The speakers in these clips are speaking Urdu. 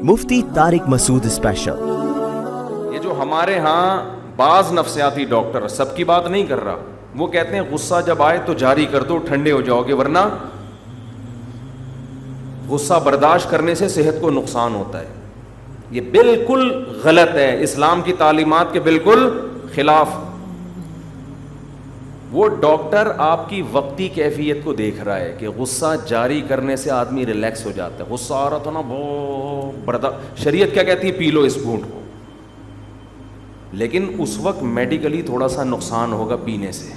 مفتی طارق مسعود اسپیشل۔ یہ جو ہمارے ہاں بعض نفسیاتی ڈاکٹر، سب کی بات نہیں کر رہا، وہ کہتے ہیں غصہ جب آئے تو جاری کر دو، ٹھنڈے ہو جاؤ گے، ورنہ غصہ برداشت کرنے سے صحت کو نقصان ہوتا ہے۔ یہ بالکل غلط ہے، اسلام کی تعلیمات کے بالکل خلاف۔ وہ ڈاکٹر آپ کی وقتی کیفیت کو دیکھ رہا ہے کہ غصہ جاری کرنے سے آدمی ریلیکس ہو جاتا ہے۔ غصہ آ رہا تھا نا، برداشت، شریعت کیا کہتی ہے؟ پی لو اس گھونٹ کو، لیکن اس وقت میڈیکلی تھوڑا سا نقصان ہوگا پینے سے،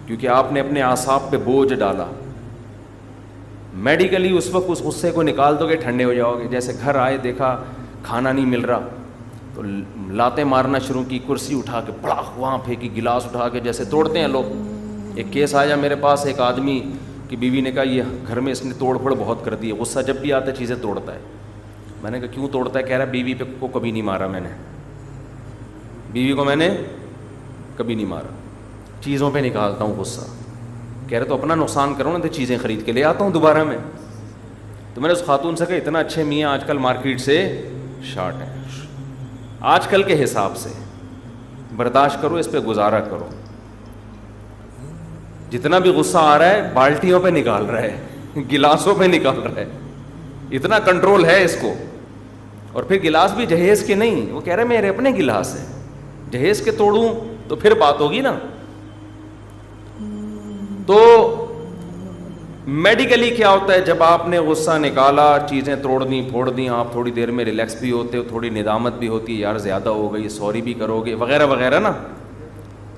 کیونکہ آپ نے اپنے اعصاب پہ بوجھ ڈالا۔ میڈیکلی اس وقت اس غصے کو نکال دو گے، ٹھنڈے ہو جاؤ گے۔ جیسے گھر آئے، دیکھا کھانا نہیں مل رہا تو لاتیں مارنا شروع کی، کرسی اٹھا کے بڑا وہاں پھینکی، گلاس اٹھا کے جیسے توڑتے ہیں لوگ۔ ایک کیس آیا میرے پاس، ایک آدمی کی بیوی نے کہا یہ گھر میں اس نے توڑ پھوڑ بہت کر دی ہے، غصہ جب بھی آتا ہے چیزیں توڑتا ہے۔ میں نے کہا کیوں توڑتا ہے؟ کہہ رہا بیوی پہ کو کبھی نہیں مارا میں نے، بیوی کو میں نے کبھی نہیں مارا، چیزوں پہ نکالتا ہوں غصہ۔ کہہ رہے تو اپنا نقصان کرو نا، تو چیزیں خرید کے لے آتا ہوں دوبارہ میں۔ تو میں نے اس خاتون سے کہا اتنا اچھے میاں آج کل مارکیٹ سے شارٹ ہیں، آج کل کے حساب سے برداشت کرو، اس پہ گزارا کرو۔ جتنا بھی غصہ آ رہا ہے بالٹیوں پہ نکال رہا ہے، گلاسوں پہ نکال رہا ہے، اتنا کنٹرول ہے اس کو۔ اور پھر گلاس بھی جہیز کے نہیں، وہ کہہ رہے میرے اپنے گلاس ہیں، جہیز کے توڑوں تو پھر بات ہوگی نا۔ تو میڈیکلی کیا ہوتا ہے؟ جب آپ نے غصہ نکالا، چیزیں توڑ دیں پھوڑ دیں، آپ تھوڑی دیر میں ریلیکس بھی ہوتے ہو، تھوڑی ندامت بھی ہوتی ہے، یار زیادہ ہو گئی، سوری بھی کرو گے وغیرہ وغیرہ نا۔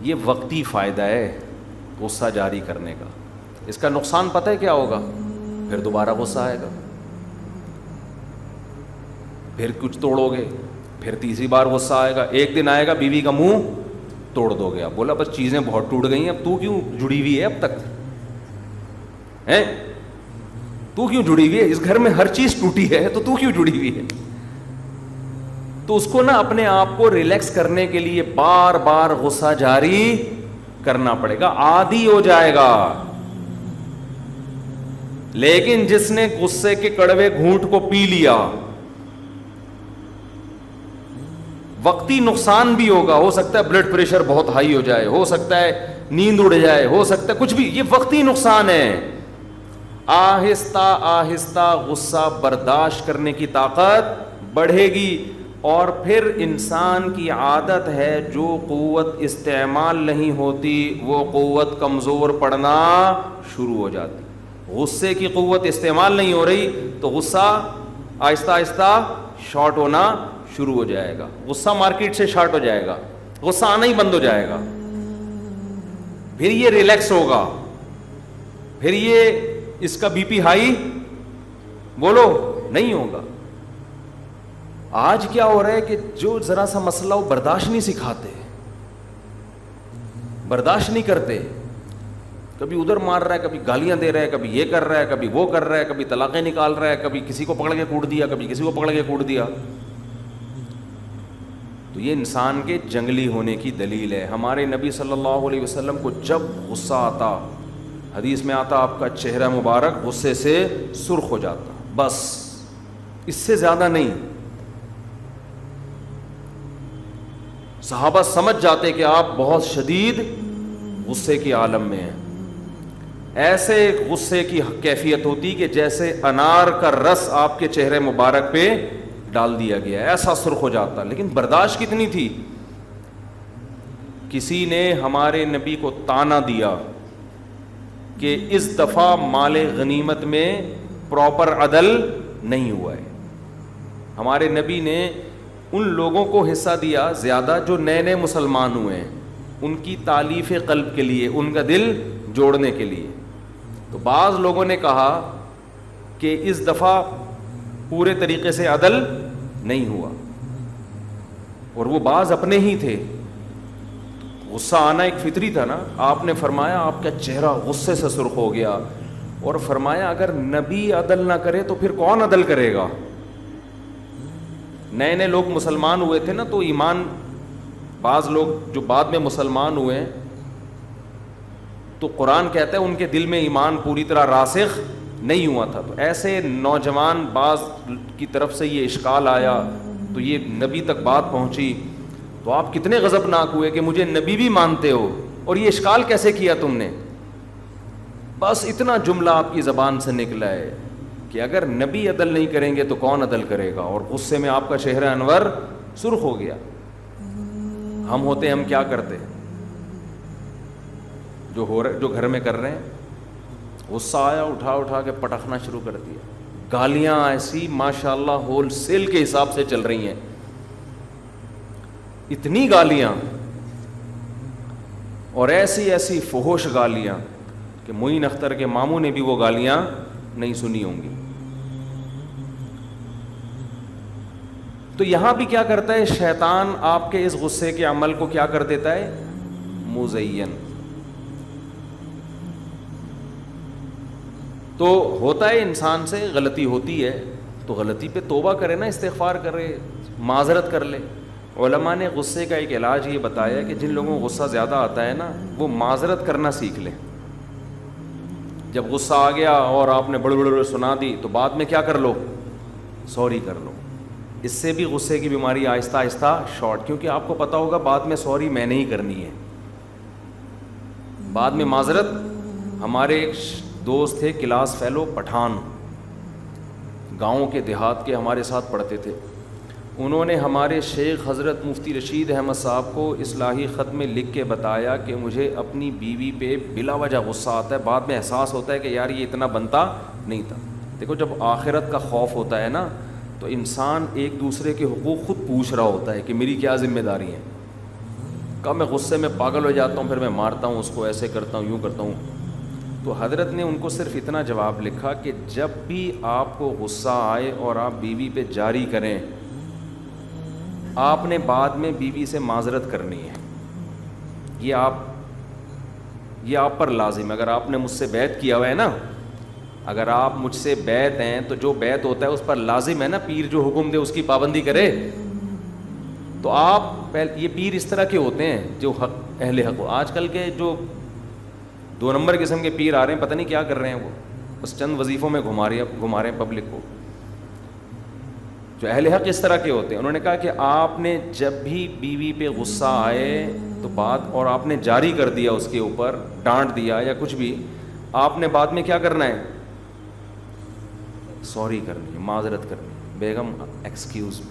یہ وقتی فائدہ ہے غصہ جاری کرنے کا، اس کا نقصان پتہ ہے کیا ہوگا؟ پھر دوبارہ غصہ آئے گا، پھر کچھ توڑو گے، پھر تیسری بار غصہ آئے گا، ایک دن آئے گا بیوی کا منہ توڑ دو گے، آپ بولا بس چیزیں بہت ٹوٹ گئی ہیں، اب تو کیوں جڑی ہوئی ہے اب تک ہیں؟ تو کیوں جڑی ہوئی ہے؟ اس گھر میں ہر چیز ٹوٹی ہے تو کیوں جڑی ہوئی ہے؟ تو اس کو نا اپنے آپ کو ریلیکس کرنے کے لیے بار بار غصہ جاری کرنا پڑے گا، عادی ہو جائے گا۔ لیکن جس نے غصے کے کڑوے گھونٹ کو پی لیا، وقتی نقصان بھی ہوگا، ہو سکتا ہے بلڈ پریشر بہت ہائی ہو جائے، ہو سکتا ہے نیند اڑ جائے، ہو سکتا ہے کچھ بھی، یہ وقتی نقصان ہے۔ آہستہ آہستہ غصہ برداشت کرنے کی طاقت بڑھے گی، اور پھر انسان کی عادت ہے جو قوت استعمال نہیں ہوتی وہ قوت کمزور پڑنا شروع ہو جاتی۔ غصے کی قوت استعمال نہیں ہو رہی تو غصہ آہستہ آہستہ شارٹ ہونا شروع ہو جائے گا، غصہ مارکیٹ سے شارٹ ہو جائے گا، غصہ آنا ہی بند ہو جائے گا، پھر یہ ریلیکس ہوگا، پھر یہ اس کا بی پی ہائی بولو نہیں ہوگا۔ آج کیا ہو رہا ہے کہ جو ذرا سا مسئلہ ہو برداشت نہیں سکھاتے، برداشت نہیں کرتے، کبھی ادھر مار رہا ہے، کبھی گالیاں دے رہا ہے، کبھی یہ کر رہا ہے، کبھی وہ کر رہا ہے، کبھی طلاقیں نکال رہا ہے، کبھی کسی کو پکڑ کے کوٹ دیا، کبھی کسی کو پکڑ کے کوٹ دیا۔ تو یہ انسان کے جنگلی ہونے کی دلیل ہے۔ ہمارے نبی صلی اللہ علیہ وسلم کو جب غصہ آتا، حدیث میں آتا آپ کا چہرہ مبارک غصے سے سرخ ہو جاتا، بس اس سے زیادہ نہیں۔ صحابہ سمجھ جاتے کہ آپ بہت شدید غصے کے عالم میں ہیں۔ ایسے غصے کی کیفیت ہوتی کہ جیسے انار کا رس آپ کے چہرے مبارک پہ ڈال دیا گیا، ایسا سرخ ہو جاتا۔ لیکن برداشت کتنی تھی؟ کسی نے ہمارے نبی کو طعنہ دیا کہ اس دفعہ مال غنیمت میں پراپر عدل نہیں ہوا ہے۔ ہمارے نبی نے ان لوگوں کو حصہ دیا زیادہ جو نئے نئے مسلمان ہوئے ہیں، ان کی تالیف قلب کے لیے، ان کا دل جوڑنے کے لیے۔ تو بعض لوگوں نے کہا کہ اس دفعہ پورے طریقے سے عدل نہیں ہوا، اور وہ بعض اپنے ہی تھے۔ غصہ آنا ایک فطری تھا نا۔ آپ نے فرمایا آپ کا چہرہ غصے سے سرخ ہو گیا، اور فرمایا اگر نبی عدل نہ کرے تو پھر کون عدل کرے گا؟ نئے نئے لوگ مسلمان ہوئے تھے نا، تو ایمان، بعض لوگ جو بعد میں مسلمان ہوئے ہیں تو قرآن کہتا ہے ان کے دل میں ایمان پوری طرح راسخ نہیں ہوا تھا. تو ایسے نوجوان بعض کی طرف سے یہ اشکال آیا تو یہ نبی تک بات پہنچی, تو آپ کتنے غضبناک ہوئے کہ مجھے نبی بھی مانتے ہو اور یہ اشکال کیسے کیا تم نے. بس اتنا جملہ آپ کی زبان سے نکلا ہے کہ اگر نبی عدل نہیں کریں گے تو کون عدل کرے گا, اور غصے میں آپ کا چہرہ انور سرخ ہو گیا. ہم ہوتے ہم کیا کرتے, جو گھر میں کر رہے ہیں, غصہ آیا اٹھا کے پٹخنا شروع کر دیا, گالیاں ایسی ماشاءاللہ ہول سیل کے حساب سے چل رہی ہیں, اتنی گالیاں اور ایسی فحش گالیاں کہ معین اختر کے ماموں نے بھی وہ گالیاں نہیں سنی ہوں گی. تو یہاں بھی کیا کرتا ہے شیطان, آپ کے اس غصے کے عمل کو کیا کر دیتا ہے, مزین. تو ہوتا ہے انسان سے غلطی ہوتی ہے تو غلطی پہ توبہ کرے نا, استغفار کرے, معذرت کر لے. علماء نے غصے کا ایک علاج یہ بتایا کہ جن لوگوں کو غصہ زیادہ آتا ہے نا وہ معذرت کرنا سیکھ لیں. جب غصہ آ گیا اور آپ نے بڑے سنا دی تو بعد میں کیا کر لو, سوری کر لو. اس سے بھی غصے کی بیماری آہستہ آہستہ شارٹ, کیونکہ آپ کو پتہ ہوگا بعد میں سوری میں نے ہی کرنی ہے, بعد میں معذرت. ہمارے ایک دوست تھے کلاس فیلو پٹھان, گاؤں کے دیہات کے, ہمارے ساتھ پڑھتے تھے. انہوں نے ہمارے شیخ حضرت مفتی رشید احمد صاحب کو اصلاحی خط میں لکھ کے بتایا کہ مجھے اپنی بیوی پہ بلا وجہ غصہ آتا ہے, بعد میں احساس ہوتا ہے کہ یار یہ اتنا بنتا نہیں تھا. دیکھو جب آخرت کا خوف ہوتا ہے نا تو انسان ایک دوسرے کے حقوق خود پوچھ رہا ہوتا ہے کہ میری کیا ذمہ داری ہے. کب میں غصے میں پاگل ہو جاتا ہوں, پھر میں مارتا ہوں اس کو, ایسے کرتا ہوں, یوں کرتا ہوں. تو حضرت نے ان کو صرف اتنا جواب لکھا کہ جب بھی آپ کو غصہ آئے اور آپ بیوی پہ جاری کریں, آپ نے بعد میں بیوی سے معذرت کرنی ہے. یہ آپ پر لازم ہے. اگر آپ نے مجھ سے بیعت کیا ہوا ہے نا, اگر آپ مجھ سے بیعت ہیں تو جو بیعت ہوتا ہے اس پر لازم ہے نا, پیر جو حکم دے اس کی پابندی کرے. تو آپ یہ پیر اس طرح کے ہوتے ہیں جو اہل حق. آج کل کے جو 2 نمبر قسم کے پیر آ رہے ہیں, پتہ نہیں کیا کر رہے ہیں, وہ بس چند وظیفوں میں گھما رہے ہیں پبلک کو. جو اہل حق اس طرح کے ہوتے ہیں, انہوں نے کہا کہ آپ نے جب بھی بیوی پہ غصہ آئے تو بات, اور آپ نے جاری کر دیا اس کے اوپر, ڈانٹ دیا یا کچھ بھی, آپ نے بعد میں کیا کرنا ہے, سوری کرنی ہے, معذرت کرنی ہے. بیگم ایکسکیوز می,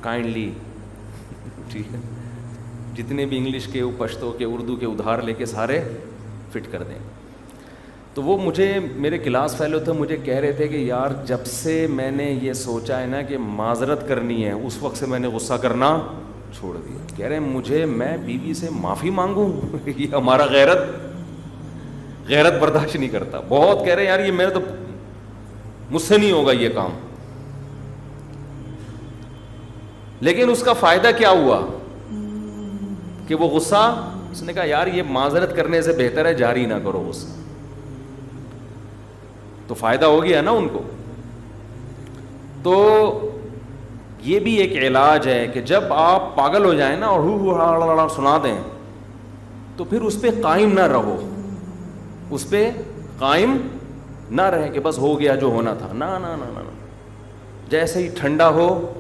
کائنڈلی, ٹھیک ہے, جتنے بھی انگلش کے, پشتو کے, اردو کے ادھار لے کے سارے فٹ کر دیں. تو وہ مجھے, میرے کلاس فیلو تھے, مجھے کہہ رہے تھے کہ یار جب سے میں نے یہ سوچا ہے نا کہ معذرت کرنی ہے, اس وقت سے میں نے غصہ کرنا چھوڑ دیا. کہہ رہے ہیں میں بیوی سے معافی مانگوں, یہ ہمارا غیرت برداشت نہیں کرتا. بہت کہہ رہے ہیں یار یہ میرے تو, مجھ سے نہیں ہوگا یہ کام. لیکن اس کا فائدہ کیا ہوا کہ وہ غصہ, اس نے کہا یار یہ معذرت کرنے سے بہتر ہے جاری نہ کرو غصہ. تو فائدہ ہو گیا نا ان کو. تو یہ بھی ایک علاج ہے کہ جب آپ پاگل ہو جائیں نا اور سنا دیں تو پھر اس پہ قائم نہ رہو, اس پہ قائم نہ رہیں کہ بس ہو گیا جو ہونا تھا. نا نا نا نا, جیسے ہی ٹھنڈا ہو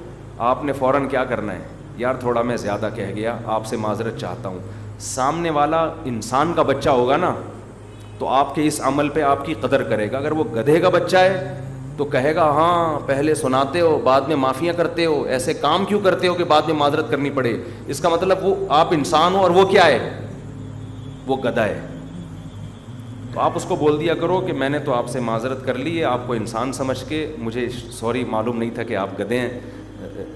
آپ نے فوراً کیا کرنا ہے, یار تھوڑا میں زیادہ کہہ گیا, آپ سے معذرت چاہتا ہوں. سامنے والا انسان کا بچہ ہوگا نا تو آپ کے اس عمل پہ آپ کی قدر کرے گا. اگر وہ گدھے کا بچہ ہے تو کہے گا ہاں پہلے سناتے ہو بعد میں معافیاں کرتے ہو, ایسے کام کیوں کرتے ہو کہ بعد میں معذرت کرنی پڑے. اس کا مطلب وہ آپ انسان ہو اور وہ کیا ہے, وہ گدھا ہے. تو آپ اس کو بول دیا کرو کہ میں نے تو آپ سے معذرت کر لی ہے, آپ کو انسان سمجھ کے, مجھے سوری معلوم نہیں تھا کہ آپ گدھے ہیں,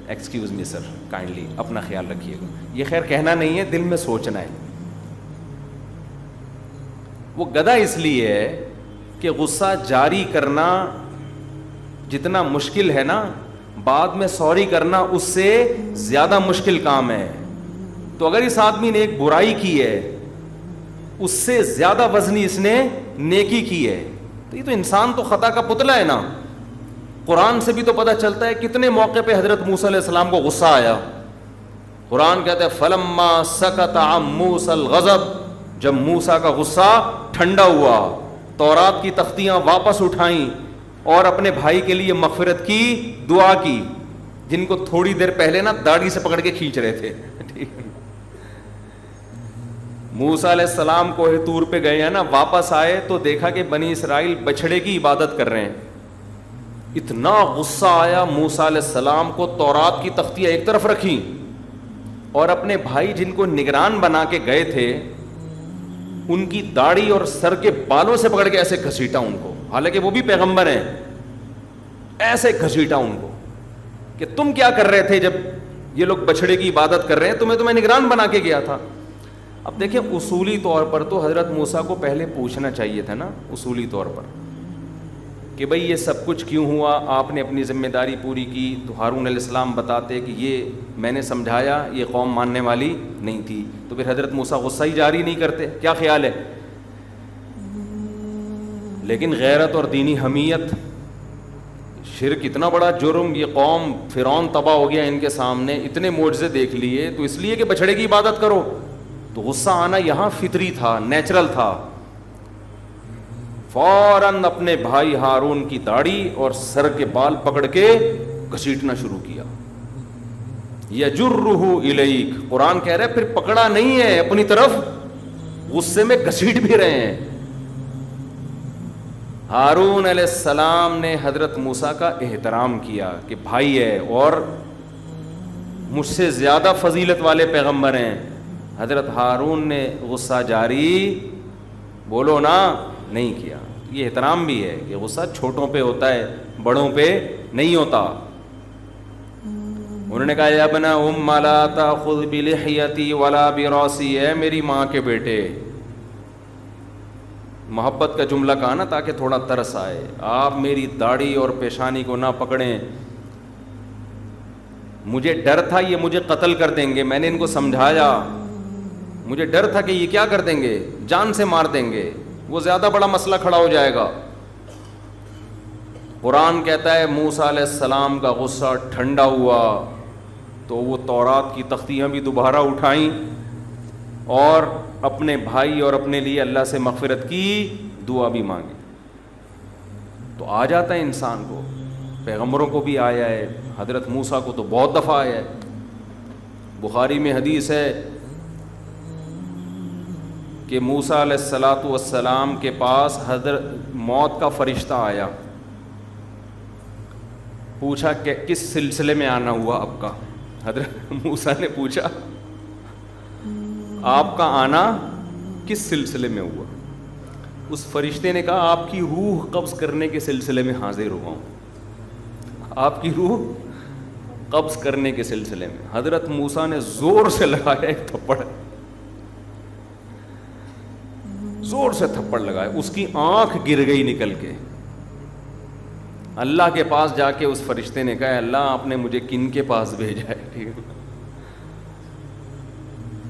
ایکسکیوز می سر, کائنڈلی اپنا خیال رکھیے گا. یہ خیر کہنا نہیں ہے, دل میں سوچنا ہے. وہ گدھا اس لیے ہے کہ غصہ جاری کرنا جتنا مشکل ہے نا, بعد میں سوری کرنا اس سے زیادہ مشکل کام ہے. تو اگر اس آدمی نے ایک برائی کی ہے اس سے زیادہ وزنی اس نے نیکی کی ہے, تو یہ تو انسان تو خطا کا پتلا ہے نا. قرآن سے بھی تو پتہ چلتا ہے کتنے موقع پہ حضرت موسیٰ علیہ السلام کو غصہ آیا. قرآن کہتا ہے فلما سکت عن موسیٰ الغضب, جب موسیٰ کا غصہ ٹھنڈا ہوا, تورات کی تختیاں واپس اٹھائیں اور اپنے بھائی کے لیے مغفرت کی دعا کی، جن کو تھوڑی دیر پہلے نا داڑھی سے پکڑ کے کھینچ رہے تھے. موسیٰ علیہ السلام کوہ طور پہ گئے ہیں نا، واپس آئے تو دیکھا کہ بنی اسرائیل بچھڑے کی عبادت کر رہے ہیں. اتنا غصہ آیا موسیٰ علیہ السلام کو، تورات کی تختیاں ایک طرف رکھیں اور اپنے بھائی جن کو نگران بنا کے گئے تھے ان کی داڑھی اور سر کے بالوں سے پکڑ کے ایسے گھسیٹا ان کو، حالانکہ وہ بھی پیغمبر ہیں، ایسے گھسیٹا ان کو کہ تم کیا کر رہے تھے جب یہ لوگ بچھڑے کی عبادت کر رہے ہیں، تمہیں نگران بنا کے گیا تھا. اب دیکھیں اصولی طور پر تو حضرت موسیٰ کو پہلے پوچھنا چاہیے تھا نا، اصولی طور پر کہ بھئی یہ سب کچھ کیوں ہوا، آپ نے اپنی ذمہ داری پوری کی تو ہارون علیہ السلام بتاتے کہ یہ میں نے سمجھایا، یہ قوم ماننے والی نہیں تھی، تو پھر حضرت موسیٰ غصہ ہی جاری نہیں کرتے. کیا خیال ہے؟ لیکن غیرت اور دینی حمیت، شرک اتنا بڑا جرم، یہ قوم فرعون تباہ ہو گیا ان کے سامنے، اتنے معجزے دیکھ لیے تو اس لیے کہ بچھڑے کی عبادت کرو، تو غصہ آنا یہاں فطری تھا، نیچرل تھا. فوراً اپنے بھائی ہارون کی داڑھی اور سر کے بال پکڑ کے گھسیٹنا شروع کیا. یجرہ الیک، قرآن کہہ رہا ہے پھر پکڑا نہیں ہے اپنی طرف، غصے میں گھسیٹ بھی رہے ہیں. ہارون علیہ السلام نے حضرت موسیٰ کا احترام کیا کہ بھائی ہے اور مجھ سے زیادہ فضیلت والے پیغمبر ہیں. حضرت ہارون نے غصہ جاری بولو نا نہیں کیا. یہ احترام بھی ہے کہ غصہ چھوٹوں پہ ہوتا ہے، بڑوں پہ نہیں ہوتا. انہوں نے کہا یا ابن ام لا تاخذ بلحیتی ولا براسی، اے میری ماں کے بیٹے، محبت کا جملہ کہا نا تاکہ تھوڑا ترس آئے، آپ میری داڑھی اور پیشانی کو نہ پکڑیں. مجھے ڈر تھا یہ مجھے قتل کر دیں گے، میں نے ان کو سمجھایا، مجھے ڈر تھا کہ یہ کیا کر دیں گے، جان سے مار دیں گے، وہ زیادہ بڑا مسئلہ کھڑا ہو جائے گا. قرآن کہتا ہے موسیٰ علیہ السلام کا غصہ ٹھنڈا ہوا تو وہ تورات کی تختیاں بھی دوبارہ اٹھائیں اور اپنے بھائی اور اپنے لیے اللہ سے مغفرت کی دعا بھی مانگی. تو آ جاتا ہے انسان کو، پیغمبروں کو بھی آیا ہے، حضرت موسیٰ کو تو بہت دفعہ آیا ہے. بخاری میں حدیث ہے کہ موسیٰ علیہ السلام کے پاس حضرت موت کا فرشتہ آیا، پوچھا کہ کس سلسلے میں آنا ہوا آپ کا. حضرت موسیٰ نے پوچھا آپ کا آنا کس سلسلے میں ہوا؟ اس فرشتے نے کہا آپ کی روح قبض کرنے کے سلسلے میں حاضر ہوا ہوں، آپ کی روح قبض کرنے کے سلسلے میں. حضرت موسیٰ نے زور سے لگایا ایک تھپڑ، زور سے تھپڑ لگایا، اس کی آنکھ گر گئی نکل کے. اللہ کے پاس جا کے اس فرشتے نے کہا اللہ آپ نے مجھے کن کے پاس بھیجا ہے. ٹھیک ہے،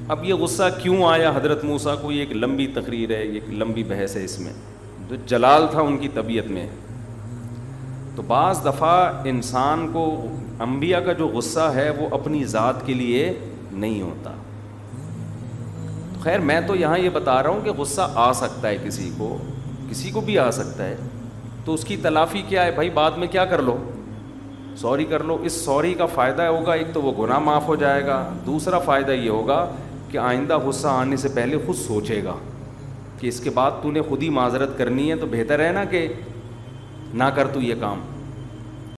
اب یہ غصہ کیوں آیا حضرت موسیٰ کو، یہ ایک لمبی تقریر ہے، ایک لمبی بحث ہے. اس میں جو جلال تھا ان کی طبیعت میں. تو بعض دفعہ انسان کو انبیاء کا جو غصہ ہے وہ اپنی ذات کے لیے نہیں ہوتا. خیر میں تو یہاں یہ بتا رہا ہوں کہ غصہ آ سکتا ہے کسی کو بھی آ سکتا ہے، تو اس کی تلافی کیا ہے بھائی؟ بعد میں کیا کر لو، سوری کر لو. اس سوری کا فائدہ ہوگا ایک تو وہ گناہ معاف ہو جائے گا، دوسرا فائدہ یہ ہوگا کہ آئندہ غصہ آنے سے پہلے خود سوچے گا کہ اس کے بعد تو نے خود ہی معذرت کرنی ہے، تو بہتر ہے نا کہ نہ کر تو یہ کام.